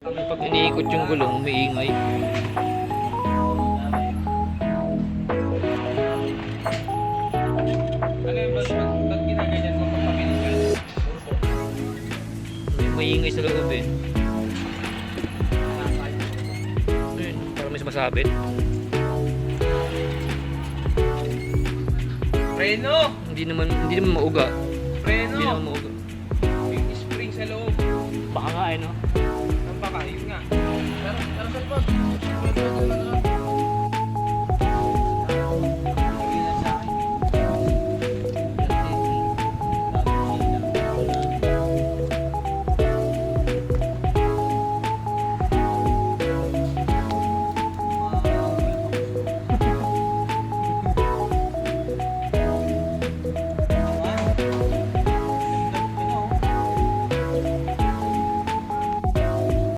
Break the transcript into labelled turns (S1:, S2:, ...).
S1: Pag iniikot yung gulong, umiingay.
S2: Ano yung ba't ginaganyan mo pag pamilikan?
S1: Maingay sa loob eh. Ayun, parang may sumasabit.
S2: Preno!
S1: Hindi naman mauga.
S2: Preno!
S1: Hindi naman mauga.